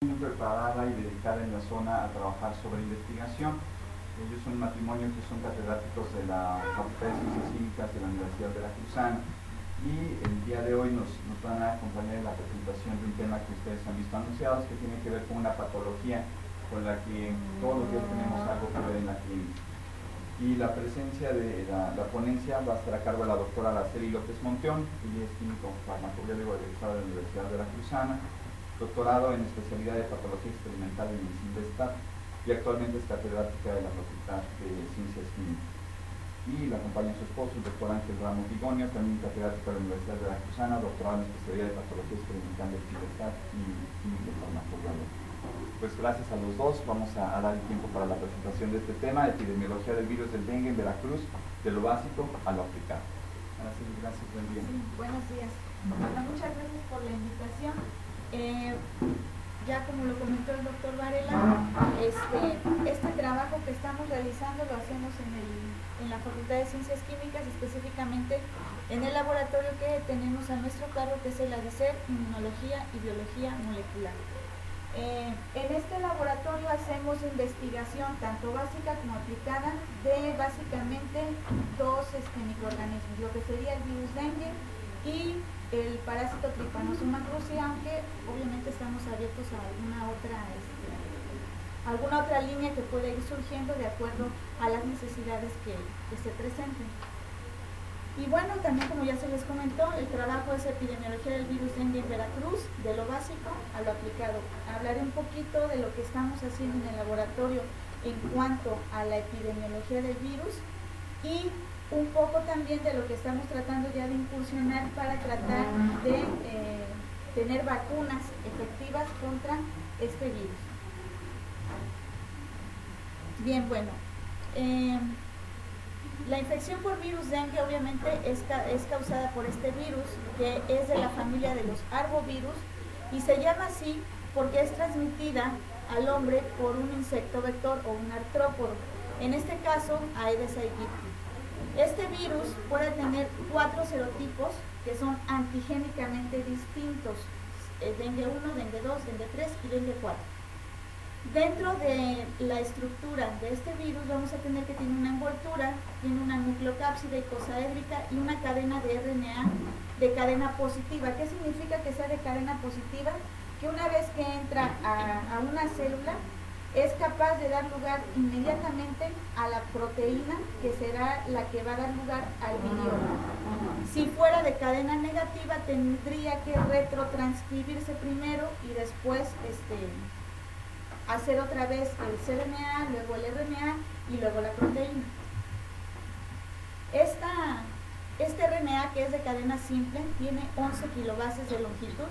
muy preparada y dedicada en la zona a trabajar sobre investigación. Ellos son un matrimonio que son catedráticos de la Facultad de Ciencias Químicas de la Universidad Veracruzana, y el día de hoy nos van a acompañar en la presentación de un tema que ustedes han visto anunciados, que tiene que ver con una patología con la que todos los días tenemos algo que ver en la clínica. Y la presencia de la ponencia va a estar a cargo de la doctora Araceli López Monteón. Ella es químico farmacobiólogo egresado de la Universidad Veracruzana, doctorado en especialidad de patología experimental en el CINVESTAT, y actualmente es catedrática de la Facultad de Ciencias Químicas. Y la acompaña su esposo, el doctor Ángel Ramos Vigonio, también catedrático de la Universidad Veracruzana, doctorado en especialidad de patología experimental del CINVESTAT y químico farmacobiólogo. Pues gracias a los dos vamos a dar el tiempo para la presentación de este tema, epidemiología del virus del dengue en Veracruz, de lo básico a lo aplicado. Gracias, buen día. Sí, buenos días. Bueno, muchas gracias por la invitación. Ya como lo comentó el doctor Varela, este trabajo que estamos realizando lo hacemos en la Facultad de Ciencias Químicas, específicamente en el laboratorio que tenemos a nuestro cargo, que es el ADICER, Inmunología y Biología Molecular. En este laboratorio hacemos investigación tanto básica como aplicada de básicamente dos microorganismos, lo que sería el virus dengue y el parásito Trypanosoma cruzi, aunque obviamente estamos abiertos a alguna otra línea que pueda ir surgiendo de acuerdo a las necesidades que se presenten. Y bueno, también como ya se les comentó, el trabajo es epidemiología del virus dengue en Veracruz, de lo básico a lo aplicado. Hablaré un poquito de lo que estamos haciendo en el laboratorio en cuanto a la epidemiología del virus y un poco también de lo que estamos tratando ya de incursionar para tratar de tener vacunas efectivas contra este virus. Bien, bueno. La infección por virus dengue obviamente es causada por este virus, que es de la familia de los arbovirus, y se llama así porque es transmitida al hombre por un insecto vector o un artrópodo, en este caso Aedes aegypti. Este virus puede tener 4 serotipos que son antigénicamente distintos, dengue 1, dengue 2, dengue 3 y dengue 4. Dentro de la estructura de este virus vamos a tener que tiene una envoltura, tiene una nucleocápside icosaédrica y una cadena de RNA de cadena positiva. ¿Qué significa que sea de cadena positiva? Que una vez que entra a una célula es capaz de dar lugar inmediatamente a la proteína, que será la que va a dar lugar al virión. Si fuera de cadena negativa tendría que retrotranscribirse primero y después hacer otra vez el cRNA, luego el RNA y luego la proteína. Este RNA, que es de cadena simple, tiene 11 kilobases de longitud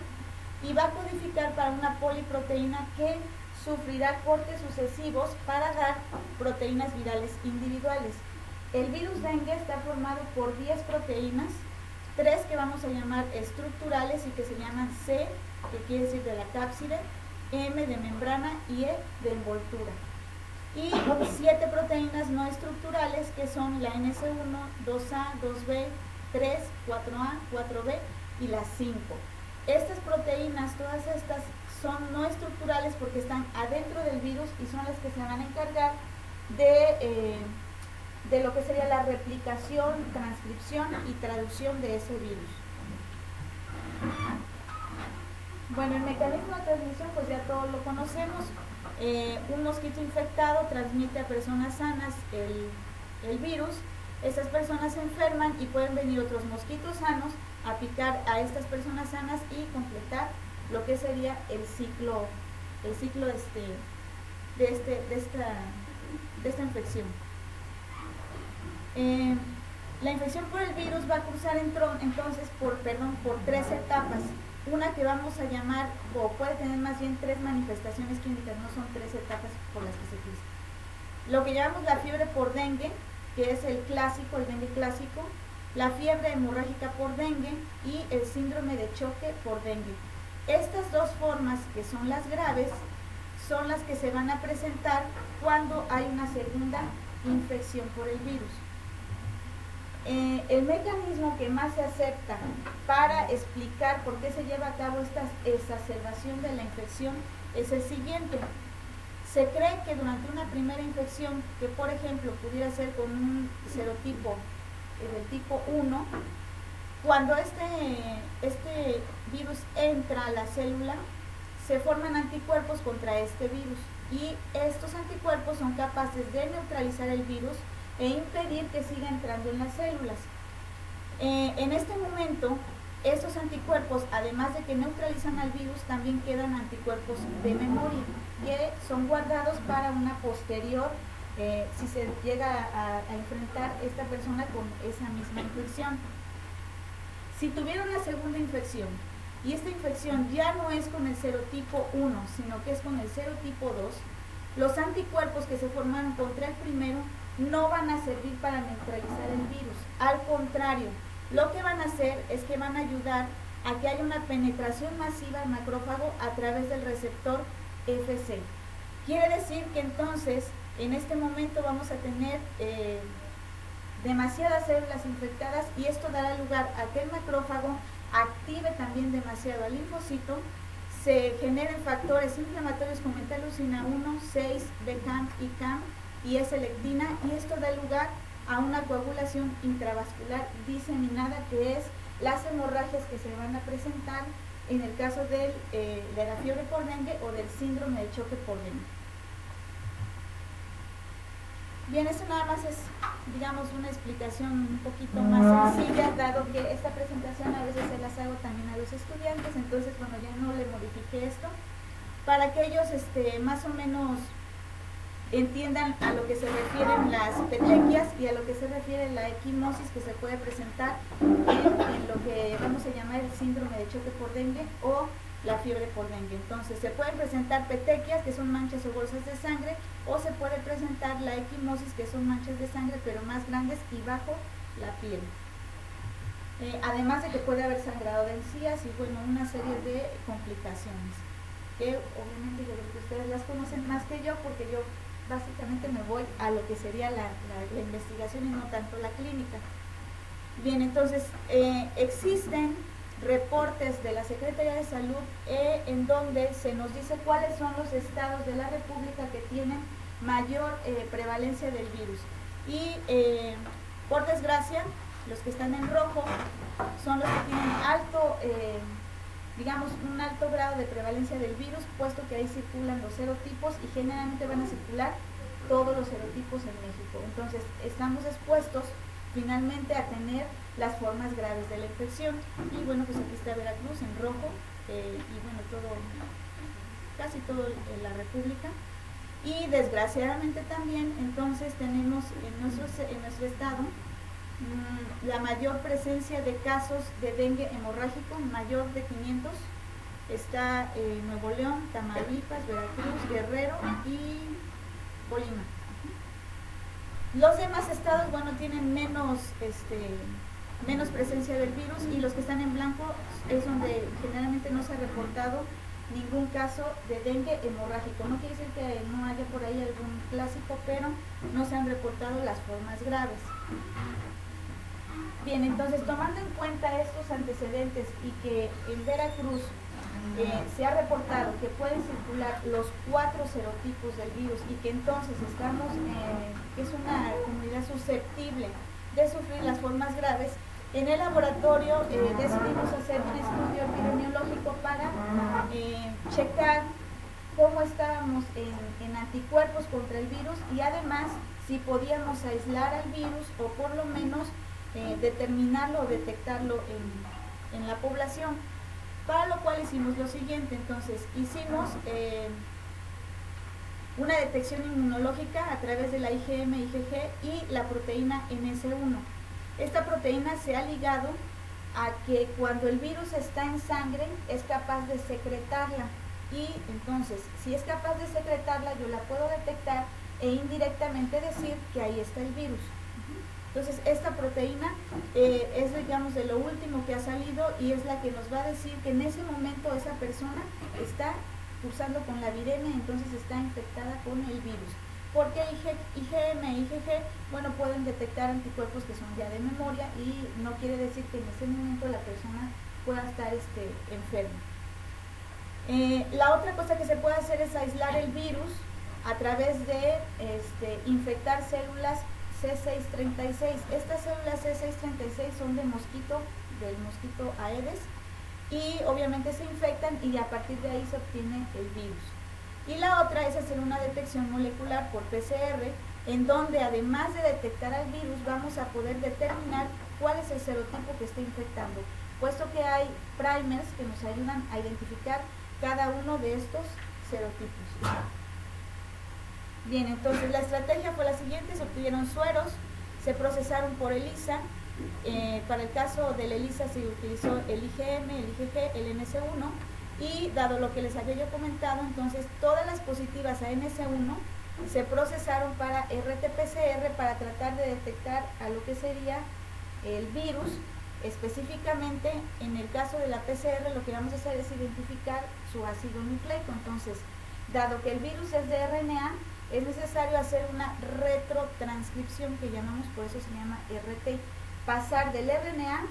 y va a codificar para una poliproteína que sufrirá cortes sucesivos para dar proteínas virales individuales. El virus dengue está formado por 10 proteínas, 3 que vamos a llamar estructurales y que se llaman C, que quiere decir de la cápside, M de membrana y E de envoltura. Y 7 proteínas no estructurales, que son la NS1, 2A, 2B, 3, 4A, 4B y las 5. Estas proteínas, todas estas, son no estructurales porque están adentro del virus y son las que se van a encargar de lo que sería la replicación, transcripción y traducción de ese virus. Bueno, el mecanismo de transmisión pues ya todos lo conocemos. Un mosquito infectado transmite a personas sanas el virus. Estas personas se enferman y pueden venir otros mosquitos sanos a picar a estas personas sanas y completar lo que sería el ciclo de esta infección. La infección por el virus va a cursar entonces por 3 etapas. Una que vamos a llamar, o puede tener más bien 3 manifestaciones clínicas, no son 3 etapas por las que se cruza. Lo que llamamos la fiebre por dengue, que es el dengue clásico, la fiebre hemorrágica por dengue y el síndrome de choque por dengue. Estas dos formas, que son las graves, son las que se van a presentar cuando hay una segunda infección por el virus. El mecanismo que más se acepta para explicar por qué se lleva a cabo esta exacerbación de la infección es el siguiente. Se cree que durante una primera infección, que por ejemplo pudiera ser con un serotipo del tipo 1, cuando este virus entra a la célula, se forman anticuerpos contra este virus y estos anticuerpos son capaces de neutralizar el virus e impedir que siga entrando en las células. En este momento, estos anticuerpos, además de que neutralizan al virus, también quedan anticuerpos de memoria que son guardados para una posterior, si se llega a enfrentar esta persona con esa misma infección. Si tuviera una segunda infección y esta infección ya no es con el serotipo 1, sino que es con el serotipo 2, los anticuerpos que se formaron contra el primero no van a servir para neutralizar el virus. Al contrario, lo que van a hacer es que van a ayudar a que haya una penetración masiva al macrófago a través del receptor FC. Quiere decir que entonces, en este momento vamos a tener demasiadas células infectadas y esto dará lugar a que el macrófago active también demasiado al linfocito, se generen factores inflamatorios como interleucina 1, 6, BCAM, ICAM y S-lectina, y esto da lugar a una coagulación intravascular diseminada, que es las hemorragias que se van a presentar en el caso de la fiebre por dengue o del síndrome de choque por dengue. Bien, eso nada más es, digamos, una explicación un poquito más sencilla, dado que esta presentación a veces se las hago también a los estudiantes, entonces, bueno, ya no le modifiqué esto, para que ellos más o menos entiendan a lo que se refieren las petequias y a lo que se refiere la equimosis que se puede presentar en lo que vamos a llamar el síndrome de choque por dengue o la fiebre por dengue. Entonces se pueden presentar petequias, que son manchas o bolsas de sangre, o se puede presentar la equimosis, que son manchas de sangre pero más grandes y bajo la piel. Además de que puede haber sangrado de encías y bueno, una serie de complicaciones que obviamente yo creo que ustedes las conocen más que yo, porque yo básicamente me voy a lo que sería la investigación y no tanto la clínica. Bien, entonces existen reportes de la Secretaría de Salud en donde se nos dice cuáles son los estados de la República que tienen mayor prevalencia del virus. Y por desgracia, los que están en rojo son los que tienen alto, digamos, un alto grado de prevalencia del virus, puesto que ahí circulan los serotipos y generalmente van a circular todos los serotipos en México. Entonces, estamos expuestos finalmente a tener las formas graves de la infección. Y bueno, pues aquí está Veracruz en rojo, y bueno, casi todo la República. Y desgraciadamente también, entonces, tenemos en nuestro estado la mayor presencia de casos de dengue hemorrágico, mayor de 500. Está Nuevo León, Tamaulipas, Veracruz, Guerrero y Colima. Los demás estados, bueno, tienen menos presencia del virus, y los que están en blanco es donde generalmente no se ha reportado ningún caso de dengue hemorrágico. No quiere decir que no haya por ahí algún clásico, pero no se han reportado las formas graves. Bien, entonces, tomando en cuenta estos antecedentes y que en Veracruz se ha reportado que pueden circular los 4 serotipos del virus y que entonces es una comunidad susceptible de sufrir las formas graves, en el laboratorio decidimos hacer un estudio epidemiológico para checar cómo estábamos en anticuerpos contra el virus y además si podíamos aislar al virus o por lo menos determinarlo o detectarlo en la población, para lo cual hicimos lo siguiente. Entonces hicimos una detección inmunológica a través de la IgM, IgG y la proteína NS1. Esta proteína se ha ligado a que cuando el virus está en sangre es capaz de secretarla, y entonces si es capaz de secretarla yo la puedo detectar e indirectamente decir que ahí está el virus. Entonces esta proteína es, digamos, de lo último que ha salido y es la que nos va a decir que en ese momento esa persona está cursando con la viremia, entonces está infectada con el virus. Porque IgM e IgG, bueno, pueden detectar anticuerpos que son ya de memoria y no quiere decir que en ese momento la persona pueda estar enferma. La otra cosa que se puede hacer es aislar el virus a través de infectar células C636. Estas células C636 son del mosquito Aedes, y obviamente se infectan y a partir de ahí se obtiene el virus. Y la otra es hacer una detección molecular por PCR, en donde además de detectar al virus vamos a poder determinar cuál es el serotipo que está infectando, puesto que hay primers que nos ayudan a identificar cada uno de estos serotipos. Bien, entonces la estrategia fue la siguiente: se obtuvieron sueros, se procesaron por ELISA. Para el caso del ELISA se utilizó el IgM, el IgG, el NS1, y dado lo que les había yo comentado, entonces todas las positivas a NS1 se procesaron para RT-PCR para tratar de detectar a lo que sería el virus. Específicamente, en el caso de la PCR, lo que vamos a hacer es identificar su ácido nucleico. Entonces, dado que el virus es de RNA, es necesario hacer una retrotranscripción que llamamos, por eso se llama RT, pasar del RNA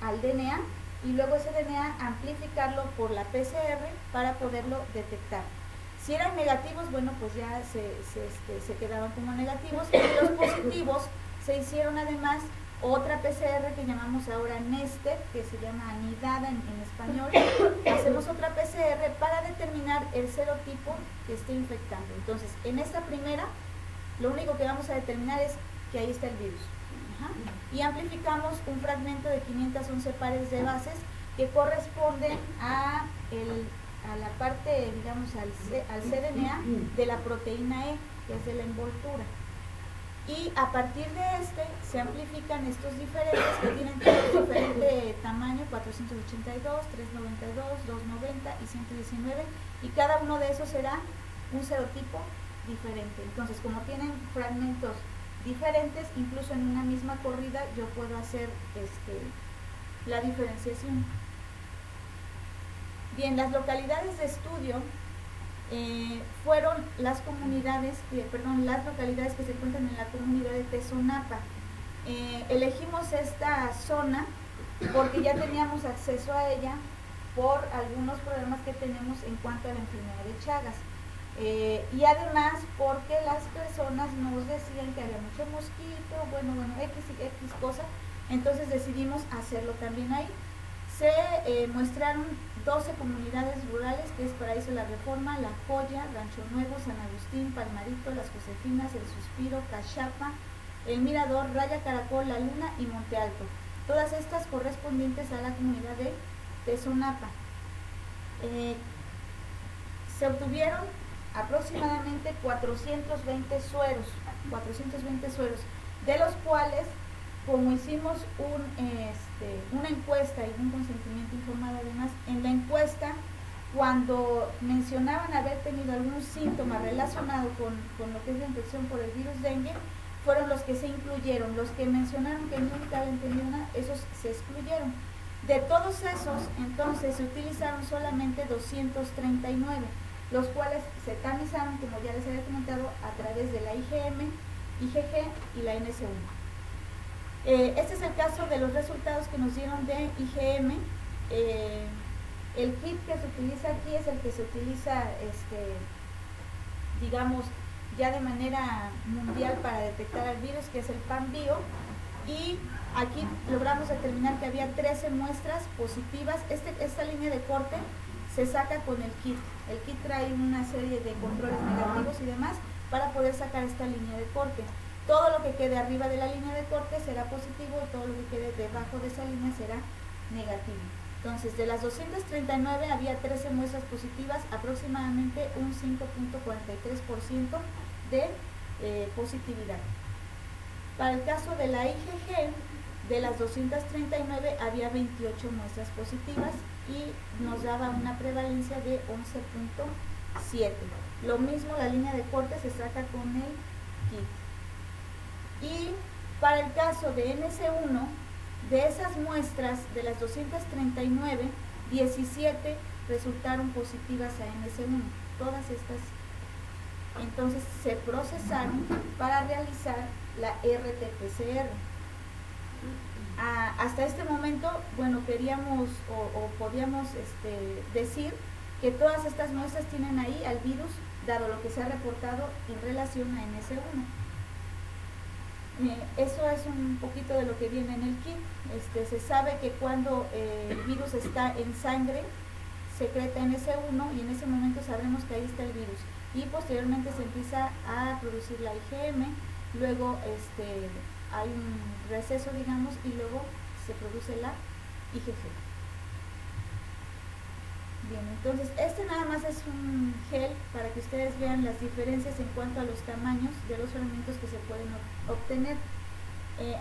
al DNA y luego ese DNA amplificarlo por la PCR para poderlo detectar. Si eran negativos, bueno, pues ya se quedaban como negativos, y los positivos se hicieron además otra PCR que llamamos ahora Nested, que se llama anidada en español. Hacemos otra PCR para determinar el serotipo que esté infectando. Entonces, en esta primera, lo único que vamos a determinar es que ahí está el virus. Y amplificamos un fragmento de 511 pares de bases que corresponden a la parte, digamos, al cDNA de la proteína E, que es de la envoltura. Y a partir de se amplifican estos diferentes que tienen diferente tamaño: 482, 392, 290 y 119, y cada uno de esos será un serotipo diferente. Entonces, como tienen fragmentos diferentes, incluso en una misma corrida yo puedo hacer la diferenciación. Bien, las localidades de estudio fueron las localidades que se encuentran en la comunidad de Tezonapa. Elegimos esta zona porque ya teníamos acceso a ella por algunos problemas que tenemos en cuanto a la enfermedad de Chagas. Y además porque las personas nos decían que había mucho mosquito, bueno, X cosa, entonces decidimos hacerlo también ahí. Se muestraron 12 comunidades rurales, que es Paraíso La Reforma, La Joya, Rancho Nuevo, San Agustín, Palmarito, Las Josefinas, El Suspiro, Cachapa, El Mirador, Raya Caracol, La Luna y Monte Alto. Todas estas correspondientes a la comunidad de Tezonapa. Se obtuvieron aproximadamente 420 sueros, de los cuales, como hicimos una encuesta y un consentimiento informado además, en la encuesta, cuando mencionaban haber tenido algún síntoma relacionado con lo que es la infección por el virus dengue, fueron los que se incluyeron. Los que mencionaron que nunca habían tenido nada, esos se excluyeron. De todos esos, entonces, se utilizaron solamente 239, los cuales se tamizaron, como ya les había comentado, a través de la IgM, IgG y la NS1. Este es el caso de los resultados que nos dieron de IgM. El kit que se utiliza aquí es el que se utiliza, digamos, ya de manera mundial para detectar el virus, que es el PanBio, y aquí logramos determinar que había 13 muestras positivas. Esta línea de corte se saca con el kit. El kit trae una serie de controles negativos y demás para poder sacar esta línea de corte. Todo lo que quede arriba de la línea de corte será positivo y todo lo que quede debajo de esa línea será negativo. Entonces, de las 239 había 13 muestras positivas, aproximadamente un 5.43% de positividad. Para el caso de la IgG, de las 239 había 28 muestras positivas y nos daba una prevalencia de 11.7. Lo mismo, la línea de corte se saca con el kit. Y para el caso de NS1, de esas muestras, de las 239, 17 resultaron positivas a NS1. Todas estas, entonces, se procesaron para realizar la RT-PCR. Hasta este momento, bueno, queríamos o podíamos decir que todas estas muestras tienen ahí al virus, dado lo que se ha reportado en relación a NS1. Eso es un poquito de lo que viene en el kit. Se sabe que cuando el virus está en sangre, secreta NS1 y en ese momento sabremos que ahí está el virus. Y posteriormente se empieza a producir la IgM, luego hay un receso, digamos, y luego se produce la IgG. Bien, entonces nada más es un gel para que ustedes vean las diferencias en cuanto a los tamaños de los fragmentos que se pueden obtener.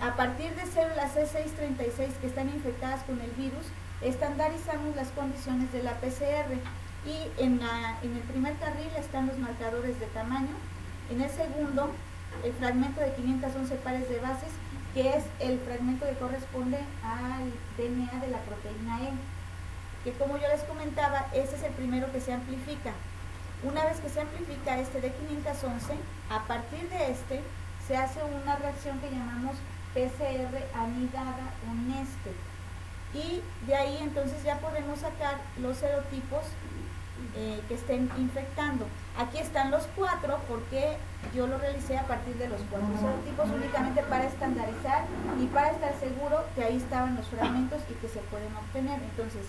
A partir de células C636 que están infectadas con el virus, estandarizamos las condiciones de la PCR y en el primer carril están los marcadores de tamaño, en el segundo el fragmento de 511 pares de bases, que es el fragmento que corresponde al DNA de la proteína E, que como yo les comentaba, ese es el primero que se amplifica. Una vez que se amplifica de 511, a partir de se hace una reacción que llamamos PCR anidada o nested, y de ahí entonces ya podemos sacar los serotipos que estén infectando. Aquí están los 4 porque yo lo realicé a partir de los 4 serotipos únicamente para estandarizar y para estar seguro que ahí estaban los fragmentos y que se pueden obtener. Entonces,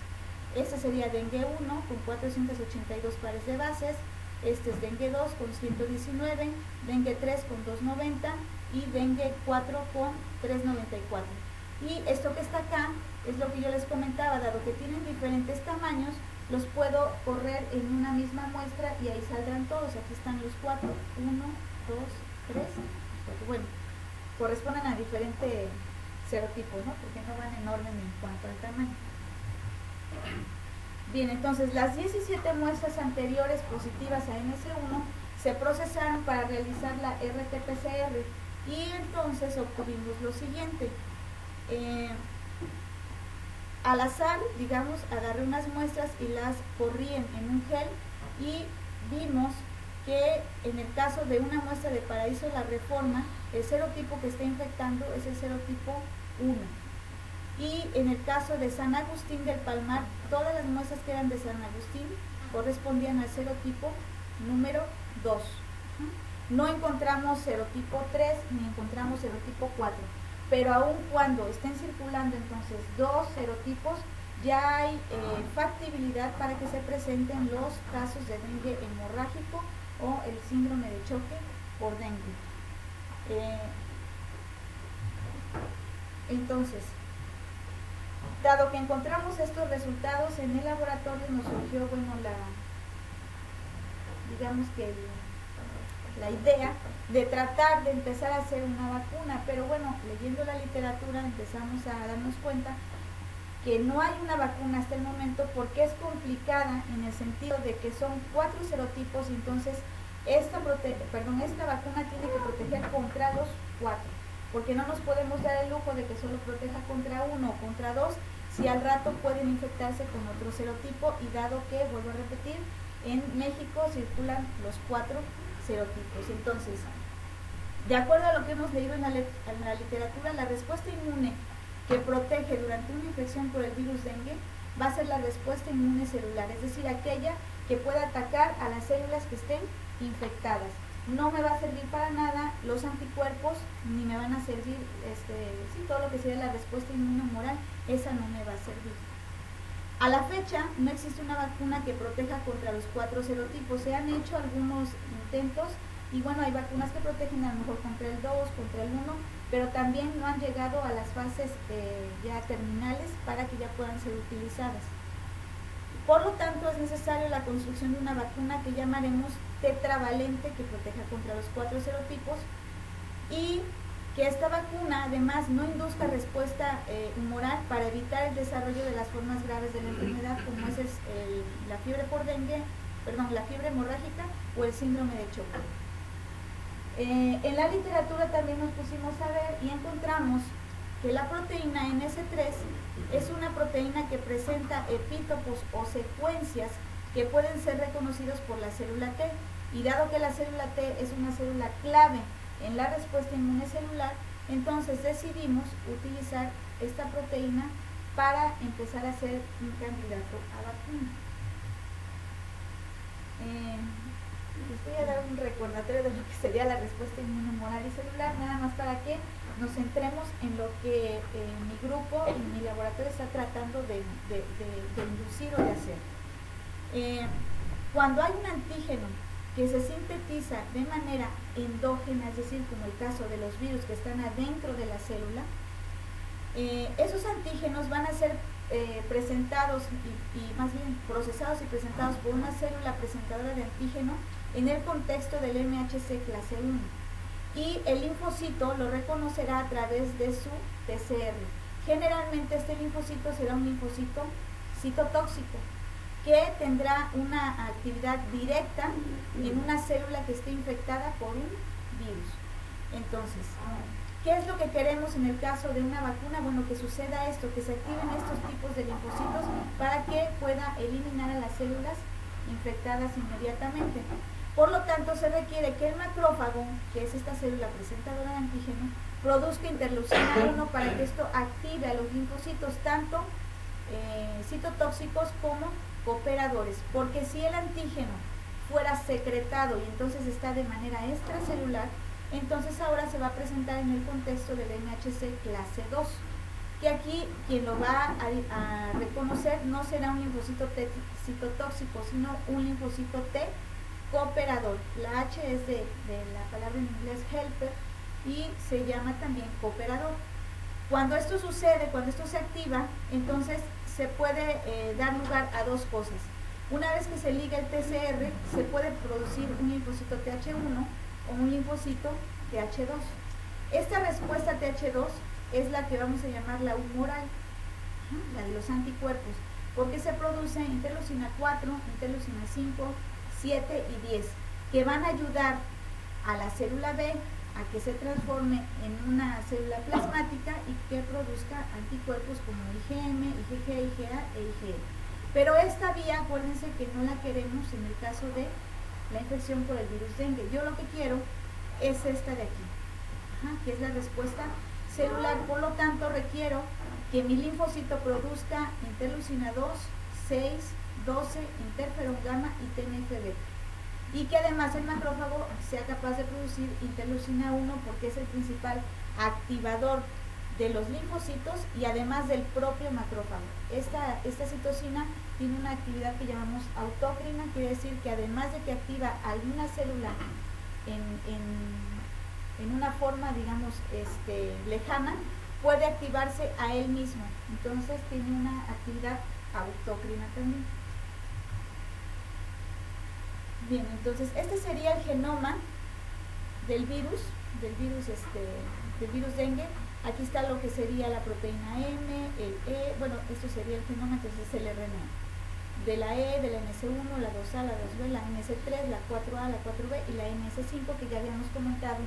este sería dengue 1 con 482 pares de bases, es dengue 2 con 119, dengue 3 con 290 y dengue 4 con 394. Y esto que está acá es lo que yo les comentaba, dado que tienen diferentes tamaños, los puedo correr en una misma muestra y ahí saldrán todos. Aquí están los 4, 1, 2, 3, 4. Bueno, corresponden a diferentes serotipos, ¿no? Porque no van en orden en cuanto al tamaño. Bien, entonces las 17 muestras anteriores positivas a NS1 se procesaron para realizar la RT-PCR y entonces obtuvimos lo siguiente. Al azar, digamos, agarré unas muestras y las corrí en un gel y vimos que en el caso de una muestra de Paraíso La Reforma, el serotipo que está infectando es el serotipo 1. Y en el caso de San Agustín del Palmar, todas las muestras que eran de San Agustín correspondían al serotipo número 2. No encontramos serotipo 3 ni encontramos serotipo 4, pero aun cuando estén circulando entonces 2 serotipos, ya hay factibilidad para que se presenten los casos de dengue hemorrágico o el síndrome de choque por dengue. Entonces, dado que encontramos estos resultados en el laboratorio, nos surgió, bueno, digamos que la idea de tratar de empezar a hacer una vacuna, pero bueno, leyendo la literatura empezamos a darnos cuenta que no hay una vacuna hasta el momento porque es complicada en el sentido de que son 4 serotipos y entonces esta vacuna tiene que proteger contra los 4, porque no nos podemos dar el lujo de que solo proteja contra 1 o contra 2, si al rato pueden infectarse con otro serotipo y dado que, vuelvo a repetir, en México circulan los 4 serotipos. Entonces, de acuerdo a lo que hemos leído en la literatura, la respuesta inmune que protege durante una infección por el virus dengue va a ser la respuesta inmune celular, es decir, aquella que pueda atacar a las células que estén infectadas. No me va a servir para nada los anticuerpos, ni me van a servir todo lo que sería la respuesta inmune humoral, esa no me va a servir. A la fecha no existe una vacuna que proteja contra los 4 serotipos. Se han hecho algunos intentos y bueno, hay vacunas que protegen a lo mejor contra el 2, contra el 1, pero también no han llegado a las fases ya terminales para que ya puedan ser utilizadas. Por lo tanto, es necesaria la construcción de una vacuna que llamaremos tetravalente, que proteja contra los 4 serotipos y que esta vacuna además no induzca respuesta humoral para evitar el desarrollo de las formas graves de la enfermedad, como es la fiebre por dengue, la fiebre hemorrágica o el síndrome de choque. En la literatura también nos pusimos a ver y encontramos que la proteína NS3 es una proteína que presenta epítopos o secuencias que pueden ser reconocidos por la célula T, y dado que la célula T es una célula clave en la respuesta inmune celular, entonces decidimos utilizar esta proteína para empezar a hacer un candidato a vacuna. voy a dar un recordatorio de lo que sería la respuesta inmunomoral y celular, nada más para que nos centremos en lo que mi grupo y mi laboratorio está tratando de inducir o de hacer. Cuando hay un antígeno que se sintetiza de manera endógena, es decir, como el caso de los virus que están adentro de la célula, esos antígenos van a ser presentados y más bien procesados y presentados por una célula presentadora de antígeno en el contexto del MHC clase 1, y el linfocito lo reconocerá a través de su PCR. Generalmente este linfocito será un linfocito citotóxico que tendrá una actividad directa en una célula que esté infectada por un virus. Entonces, ¿qué es lo que queremos en el caso de una vacuna? Bueno, que suceda esto, que se activen estos tipos de linfocitos para que pueda eliminar a las células infectadas inmediatamente. Por lo tanto, se requiere que el macrófago, que es esta célula presentadora de antígeno, produzca interleucina 1 para que esto active a los linfocitos, tanto citotóxicos como cooperadores, porque si el antígeno fuera secretado y entonces está de manera extracelular, entonces ahora se va a presentar en el contexto del MHC clase 2, que aquí quien lo va a reconocer no será un linfocito T citotóxico, sino un linfocito T cooperador. La H es de la palabra en inglés helper y se llama también cooperador. Cuando esto sucede, cuando esto se activa, entonces se puede dar lugar a dos cosas. Una vez que se liga el TCR, se puede producir un linfocito TH1 o un linfocito TH2. Esta respuesta TH2 es la que vamos a llamar la humoral, la de los anticuerpos, porque se produce interleucina 4, interleucina 5, 7 y 10, que van a ayudar a la célula B a que se transforme en una célula plasmática y que produzca anticuerpos como IgM, IgG, IgA e IgE. Pero esta vía, acuérdense que no la queremos en el caso de la infección por el virus dengue. Yo lo que quiero es esta de aquí, que es la respuesta celular. Por lo tanto, requiero que mi linfocito produzca interleucina 2, 6, 12, interferón gamma y TNF-beta, y que además el macrófago sea capaz de producir interleucina 1 porque es el principal activador de los linfocitos y además del propio macrófago. Esta citocina tiene una actividad que llamamos autócrina, quiere decir que además de que activa alguna célula en una forma, digamos, lejana, puede activarse a él mismo. Entonces tiene una actividad autócrina también. Bien, entonces este sería el genoma del virus dengue. Aquí está lo que sería la proteína M, el E, bueno, esto sería el genoma, entonces es el RNA. De la E, de la NS1, la 2A, la 2B, la NS3, la 4A, la 4B y la NS5, que ya habíamos comentado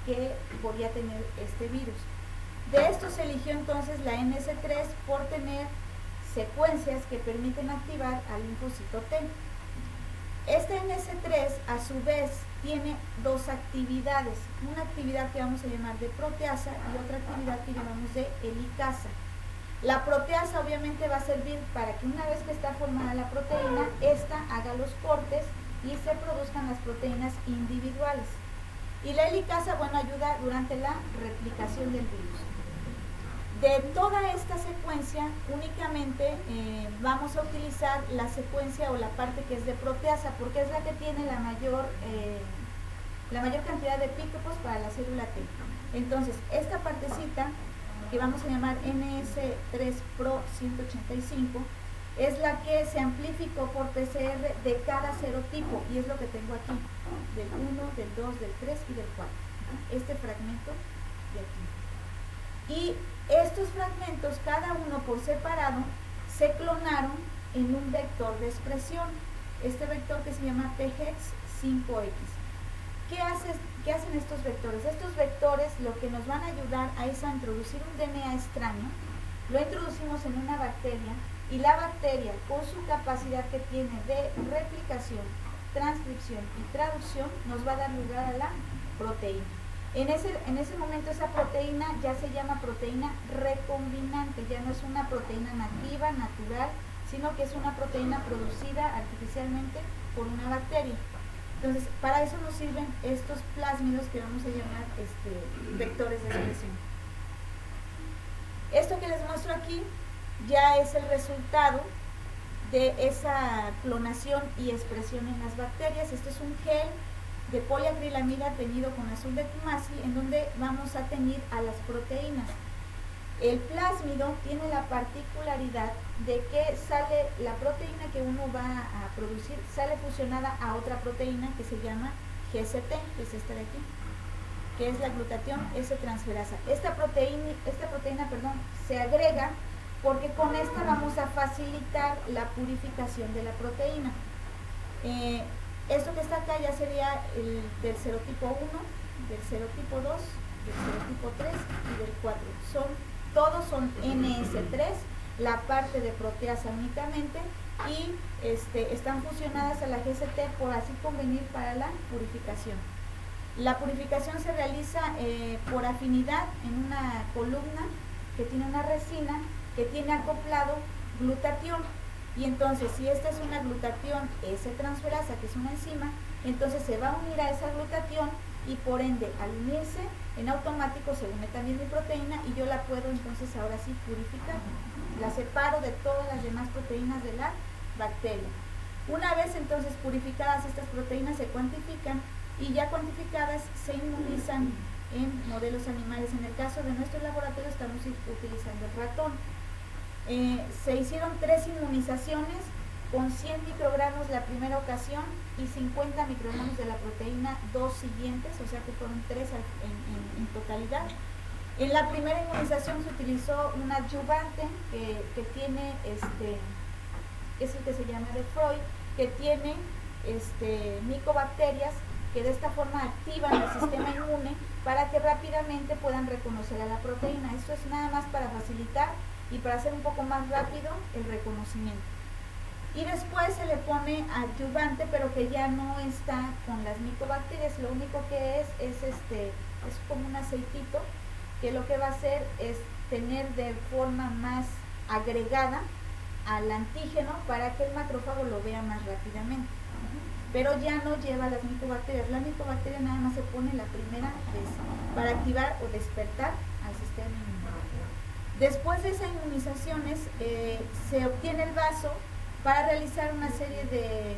que podía tener este virus. De esto se eligió entonces la NS3 por tener secuencias que permiten activar al linfocito T. Este NS3 a su vez tiene dos actividades, una actividad que vamos a llamar de proteasa y otra actividad que llamamos de helicasa. La proteasa obviamente va a servir para que una vez que está formada la proteína, esta haga los cortes y se produzcan las proteínas individuales. Y la helicasa, bueno, ayuda durante la replicación del virus. De toda esta secuencia, únicamente vamos a utilizar la secuencia o la parte que es de proteasa, porque es la que tiene la mayor cantidad de picos para la célula T. Entonces, esta partecita, que vamos a llamar NS3Pro 185, es la que se amplificó por PCR de cada serotipo, y es lo que tengo aquí, del 1, del 2, del 3 y del 4. Este fragmento de aquí. Y estos fragmentos, cada uno por separado, se clonaron en un vector de expresión. Este vector que se llama PHEX5X. ¿Qué hacen estos vectores? Estos vectores lo que nos van a ayudar es a introducir un DNA extraño. Lo introducimos en una bacteria y la bacteria, con su capacidad que tiene de replicación, transcripción y traducción, nos va a dar lugar a la proteína. En ese momento esa proteína ya se llama proteína recombinante, ya no es una proteína nativa, natural, sino que es una proteína producida artificialmente por una bacteria. Entonces, para eso nos sirven estos plásmidos que vamos a llamar vectores de expresión. Esto que les muestro aquí ya es el resultado de esa clonación y expresión en las bacterias. Este es un gel de poliacrilamida teñido con azul de Kumasi, en donde vamos a teñir a las proteínas. El plásmido tiene la particularidad de que sale la proteína que uno va a producir, sale fusionada a otra proteína que se llama GST, que es esta de aquí, que es la glutatión S-transferasa. Esta proteína se agrega porque con esta vamos a facilitar la purificación de la proteína. Esto que está acá ya sería el del serotipo 1, del serotipo 2, del serotipo 3 y del 4. Todos son NS3, la parte de proteasa únicamente, y están fusionadas a la GST por así convenir para la purificación. La purificación se realiza por afinidad en una columna que tiene una resina que tiene acoplado glutatión. Y entonces, si esta es una glutatión S-transferasa, que es una enzima, entonces se va a unir a esa glutatión y por ende, al unirse, en automático se une también mi proteína y yo la puedo entonces ahora sí purificar. La separo de todas las demás proteínas de la bacteria. Una vez entonces purificadas estas proteínas se cuantifican y ya cuantificadas se inmunizan en modelos animales. En el caso de nuestro laboratorio estamos utilizando el ratón. Se hicieron 3 inmunizaciones con 100 microgramos la primera ocasión y 50 microgramos de la proteína 2 siguientes, o sea que fueron 3 en totalidad. En la primera inmunización se utilizó un adyuvante que tiene, es el que se llama de Freud, que tiene micobacterias que de esta forma activan el sistema inmune para que rápidamente puedan reconocer a la proteína. Esto es nada más para facilitar y para hacer un poco más rápido el reconocimiento. Y después se le pone adyuvante, pero que ya no está con las micobacterias, lo único que es como un aceitito, que lo que va a hacer es tener de forma más agregada al antígeno para que el macrófago lo vea más rápidamente. Pero ya no lleva las micobacterias. La micobacteria nada más se pone la primera vez para activar o despertar al sistema inmunitario. Después de esas inmunizaciones se obtiene el vaso para realizar una serie de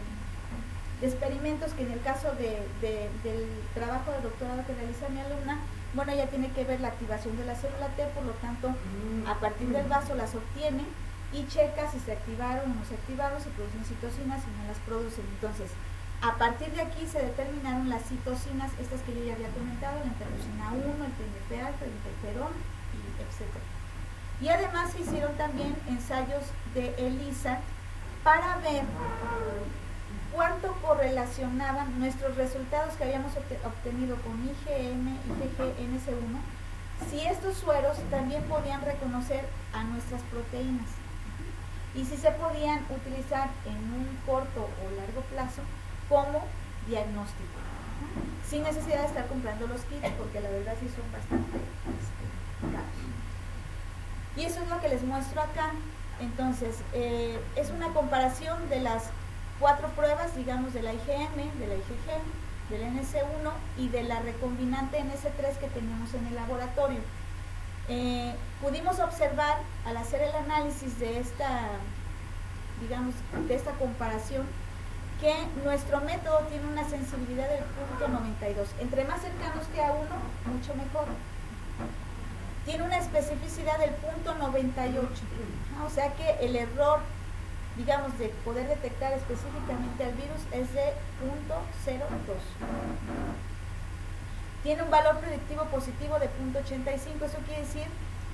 experimentos que en el caso del trabajo de doctorado que realiza mi alumna, bueno, ella tiene que ver la activación de la célula T, por lo tanto, a partir del vaso las obtiene y checa si se activaron o no se activaron, si producen citocinas, si no las producen. Entonces, a partir de aquí se determinaron las citocinas, estas que yo ya había comentado, la interleucina 1, el TNF alfa, el interferón, etc. Y además se hicieron también ensayos de ELISA para ver cuánto correlacionaban nuestros resultados que habíamos obtenido con IgM, IgG-NS1, si estos sueros también podían reconocer a nuestras proteínas y si se podían utilizar en un corto o largo plazo como diagnóstico, sin necesidad de estar comprando los kits, porque la verdad sí son bastante caros. Y eso es lo que les muestro acá. Entonces, es una comparación de las 4 pruebas, digamos, de la IgM, de la IgG, del NS1 y de la recombinante NS3 que teníamos en el laboratorio. Pudimos observar, al hacer el análisis de esta, digamos, de esta comparación, que nuestro método tiene una sensibilidad del punto 92. Entre más cercanos que a 1, mucho mejor. Tiene una especificidad del punto 98, o sea que el error, digamos, de poder detectar específicamente al virus es de punto 0.02. Tiene un valor predictivo positivo de punto 85, eso quiere decir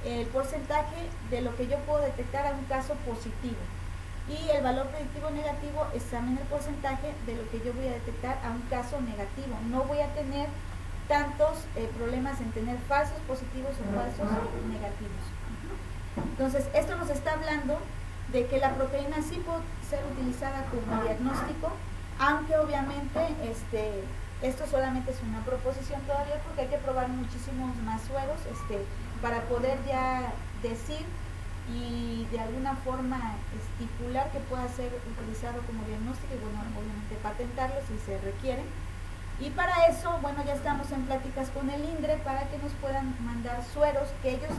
el porcentaje de lo que yo puedo detectar a un caso positivo. Y el valor predictivo negativo es también el porcentaje de lo que yo voy a detectar a un caso negativo. No voy a tener tantos problemas en tener falsos positivos o falsos negativos. Entonces, esto nos está hablando de que la proteína sí puede ser utilizada como diagnóstico, aunque obviamente esto solamente es una proposición todavía, porque hay que probar muchísimos más sueros para poder ya decir y de alguna forma estipular que pueda ser utilizado como diagnóstico y bueno, obviamente patentarlo si se requiere. Y para eso, bueno, ya estamos en pláticas con el INDRE para que nos puedan mandar sueros que ellos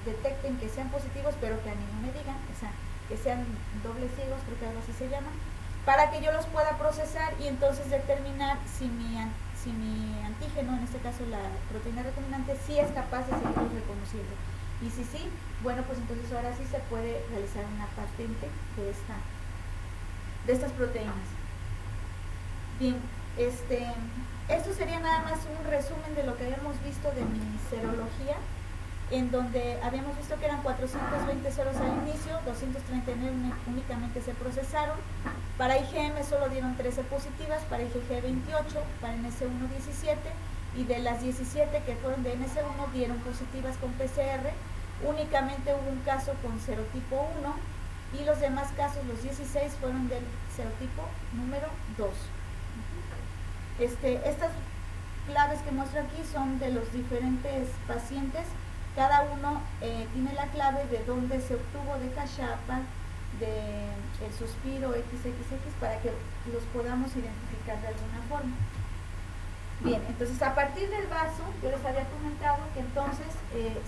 detecten que sean positivos, pero que a mí no me digan, o sea, que sean dobles ciegos, creo que algo así se llama, para que yo los pueda procesar y entonces determinar si mi antígeno, en este caso la proteína recombinante, sí es capaz de seguirlos reconociendo. Y si sí, bueno, pues entonces ahora sí se puede realizar una patente de estas proteínas. Bien, esto sería nada más un resumen de lo que habíamos visto de mi serología, en donde habíamos visto que eran 420 ceros al inicio, 239 únicamente se procesaron, para IgM solo dieron 13 positivas, para IgG 28, para NS1 17, y de las 17 que fueron de NS1 dieron positivas con PCR, únicamente hubo un caso con serotipo 1, y los demás casos, los 16, fueron del serotipo número 2. Estas claves que muestro aquí son de los diferentes pacientes. Cada uno tiene la clave de dónde se obtuvo de cachapa, del suspiro XXX, para que los podamos identificar de alguna forma. Bien, entonces a partir del vaso, yo les había comentado que entonces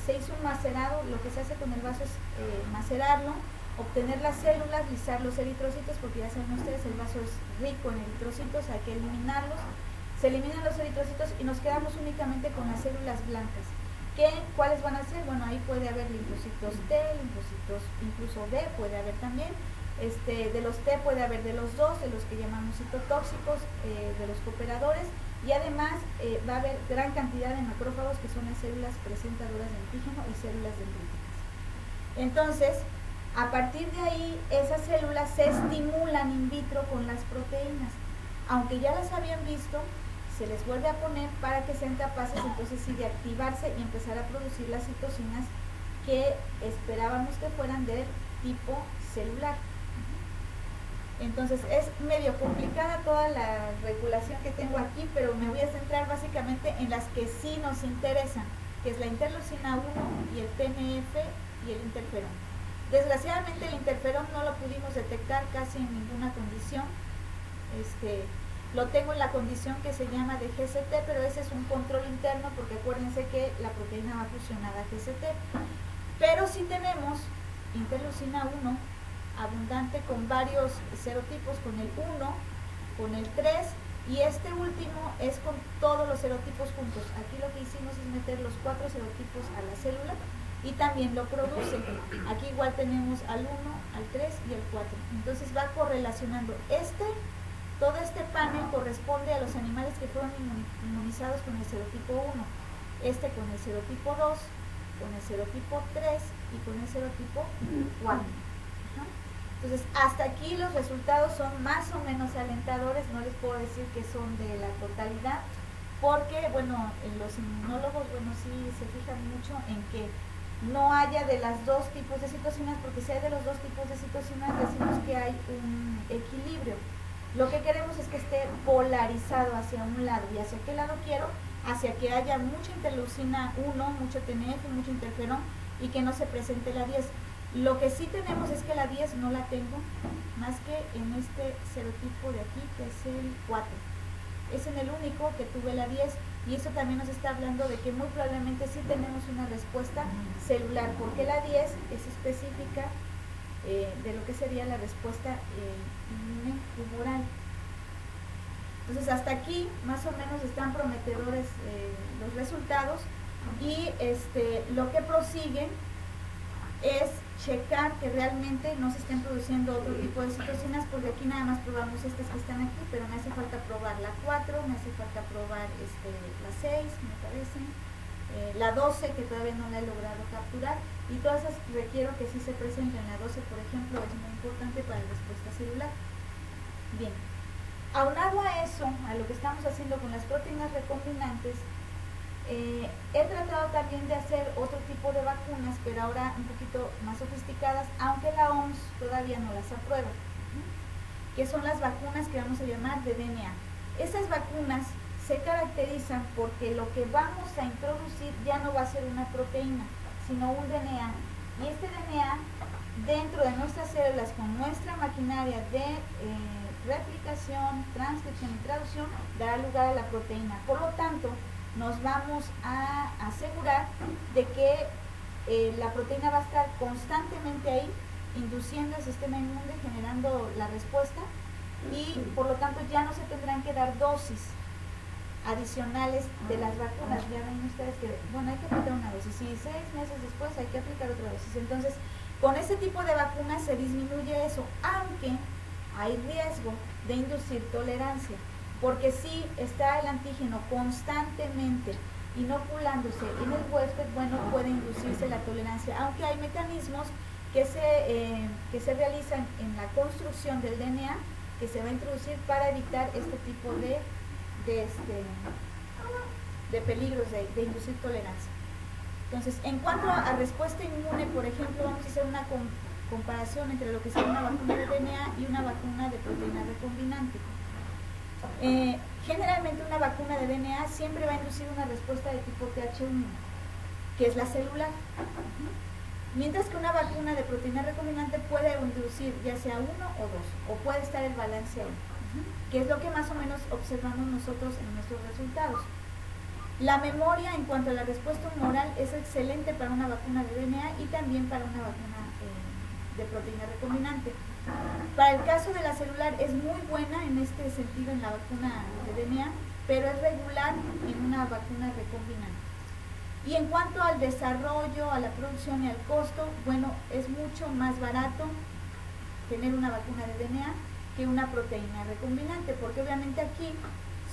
se hizo un macerado. Lo que se hace con el vaso es macerarlo, obtener las células, lisar los eritrocitos, porque ya saben ustedes, el vaso es rico en eritrocitos, hay que eliminarlos. Se eliminan los eritrocitos y nos quedamos únicamente con las células blancas. ¿Cuáles van a ser? Bueno, ahí puede haber linfocitos T, linfocitos incluso B, puede haber también. De los T puede haber de los dos, de los que llamamos citotóxicos, de los cooperadores, y además va a haber gran cantidad de macrófagos, que son las células presentadoras de antígeno y células dendríticas. Entonces, a partir de ahí, esas células se estimulan in vitro con las proteínas. Aunque ya las habían visto, se les vuelve a poner para que sean capaces entonces sí de activarse y empezar a producir las citocinas que esperábamos que fueran del tipo celular. Entonces es medio complicada toda la regulación que tengo aquí, pero me voy a centrar básicamente en las que sí nos interesan, que es la interleucina 1 y el TNF y el interferón. Desgraciadamente el interferón no lo pudimos detectar casi en ninguna condición. Lo tengo en la condición que se llama de GCT, pero ese es un control interno, porque acuérdense que la proteína va fusionada a GCT. Pero sí tenemos interleucina 1 abundante con varios serotipos, con el 1, con el 3, y este último es con todos los serotipos juntos. Aquí lo que hicimos es meter los 4 serotipos a la célula y también lo produce. Aquí igual tenemos al 1, al 3 y al 4. Entonces va correlacionando. Todo este panel corresponde a los animales que fueron inmunizados con el serotipo 1, con el serotipo 2, con el serotipo 3 y con el serotipo 4. Entonces, hasta aquí los resultados son más o menos alentadores. No les puedo decir que son de la totalidad, porque, bueno, los inmunólogos, bueno, sí se fijan mucho en que no haya de las dos tipos de citocinas, porque si hay de los dos tipos de citocinas, decimos que hay un equilibrio. Lo que queremos es que esté polarizado hacia un lado. ¿Y hacia qué lado quiero? Hacia que haya mucha interleucina 1, mucho TNF, mucho interferón, y que no se presente la 10. Lo que sí tenemos es que la 10 no la tengo, más que en este serotipo de aquí, que es el 4. Es en el único que tuve la 10, y eso también nos está hablando de que muy probablemente sí tenemos una respuesta celular, porque la 10 es específica de lo que sería la respuesta inmune tumoral. Entonces hasta aquí más o menos están prometedores los resultados, y lo que prosigue es checar que realmente no se estén produciendo otro tipo de citocinas, porque aquí nada más probamos estas que están aquí, pero me hace falta probar la 4, me hace falta probar la 6, me parece, la 12, que todavía no la he logrado capturar, y todas esas requiero que sí se presenten. La 12, por ejemplo, es muy importante para la respuesta celular. Bien, aunado a eso, a lo que estamos haciendo con las proteínas recombinantes, he tratado también de hacer otro tipo de vacunas, pero ahora un poquito más sofisticadas, aunque la OMS todavía no las aprueba, que son las vacunas que vamos a llamar de DNA. Esas vacunas se caracterizan porque lo que vamos a introducir ya no va a ser una proteína, sino un DNA, Y este DNA, dentro de nuestras células, con nuestra maquinaria de replicación, transcripción y traducción, dará lugar a la proteína. Por lo tanto, nos vamos a asegurar de que la proteína va a estar constantemente ahí, induciendo al sistema inmune, generando la respuesta, y por lo tanto ya no se tendrán que dar dosis adicionales de las vacunas. Ya ven ustedes que, bueno, hay que aplicar una dosis y 6 meses después hay que aplicar otra dosis. Entonces, con este tipo de vacunas se disminuye eso, aunque hay riesgo de inducir tolerancia, porque si está el antígeno constantemente inoculándose en el huésped, bueno, puede inducirse la tolerancia, aunque hay mecanismos que se realizan en la construcción del DNA que se va a introducir para evitar este tipo de peligros de inducir tolerancia. Entonces, en cuanto a respuesta inmune, por ejemplo, vamos a hacer una comparación entre lo que sería una vacuna de DNA y una vacuna de proteína recombinante. Generalmente una vacuna de DNA siempre va a inducir una respuesta de tipo TH1, que es la celular. Mientras que una vacuna de proteína recombinante puede inducir ya sea 1 o 2, o puede estar el balance ahí, que es lo que más o menos observamos nosotros en nuestros resultados. La memoria en cuanto a la respuesta humoral es excelente para una vacuna de DNA y también para una vacuna de proteína recombinante. Para el caso de la celular es muy buena en este sentido en la vacuna de DNA, pero es regular en una vacuna recombinante. Y en cuanto al desarrollo, a la producción y al costo, bueno, es mucho más barato tener una vacuna de DNA que una proteína recombinante, porque obviamente aquí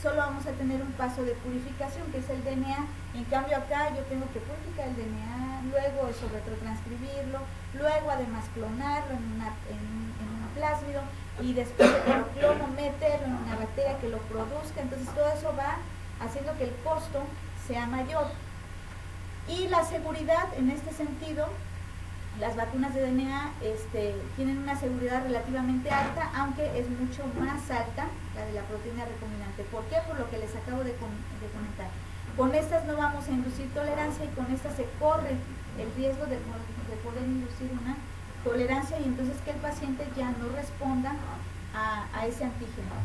solo vamos a tener un paso de purificación, que es el DNA. En cambio acá yo tengo que purificar el DNA, luego eso retrotranscribirlo, luego además clonarlo en un plásmido, y después de que lo clono, meterlo en una bacteria que lo produzca. Entonces todo eso va haciendo que el costo sea mayor. Y la seguridad, en este sentido, las vacunas de DNA tienen una seguridad relativamente alta, aunque es mucho más alta la de la proteína recombinante. ¿Por qué? Por lo que les acabo de comentar. Con estas no vamos a inducir tolerancia, y con estas se corre el riesgo de poder inducir una tolerancia, y entonces que el paciente ya no responda a ese antígeno.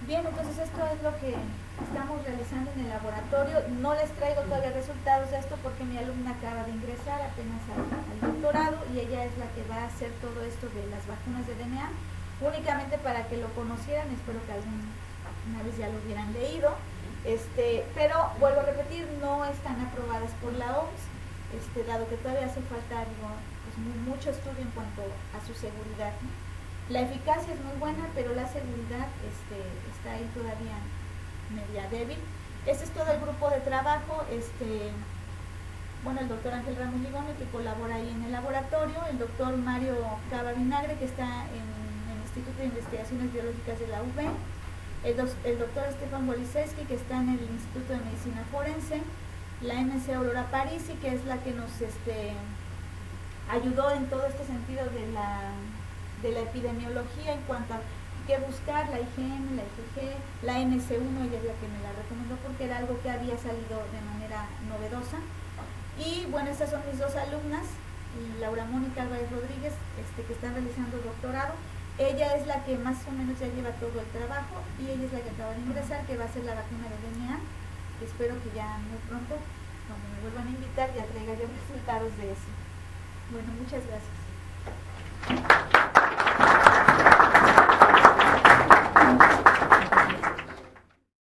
Bien, entonces esto es lo que estamos realizando en el laboratorio. No les traigo todavía resultados de esto porque mi alumna acaba de ingresar apenas al doctorado, y ella es la que va a hacer todo esto de las vacunas de DNA, únicamente para que lo conocieran. Espero que alguna vez ya lo hubieran leído, pero vuelvo a repetir, no están aprobadas por la OMS, dado que todavía hace falta pues mucho estudio en cuanto a su seguridad, ¿no? La eficacia es muy buena, pero la seguridad está ahí todavía media débil. Este es todo el grupo de trabajo. Bueno, el doctor Ángel Ramos Ligone, que colabora ahí en el laboratorio, el doctor Mario Cava Vinagre, que está en el Instituto de Investigaciones Biológicas de la UB, el doctor Stefan Boliseski, que está en el Instituto de Medicina Forense, la MC Aurora Parisi, que es la que nos ayudó en todo este sentido de la epidemiología en cuanto a qué buscar, la IgM, la IgG, la NC1, ella es la que me la recomendó porque era algo que había salido de manera novedosa. Y bueno, estas son mis dos alumnas, Laura Mónica Álvarez Rodríguez, que están realizando doctorado. Ella es la que más o menos ya lleva todo el trabajo, y ella es la que acaba de ingresar, que va a hacer la vacuna de DNA, que espero que ya muy pronto, cuando me vuelvan a invitar, ya traiga yo resultados de eso. Bueno, muchas gracias.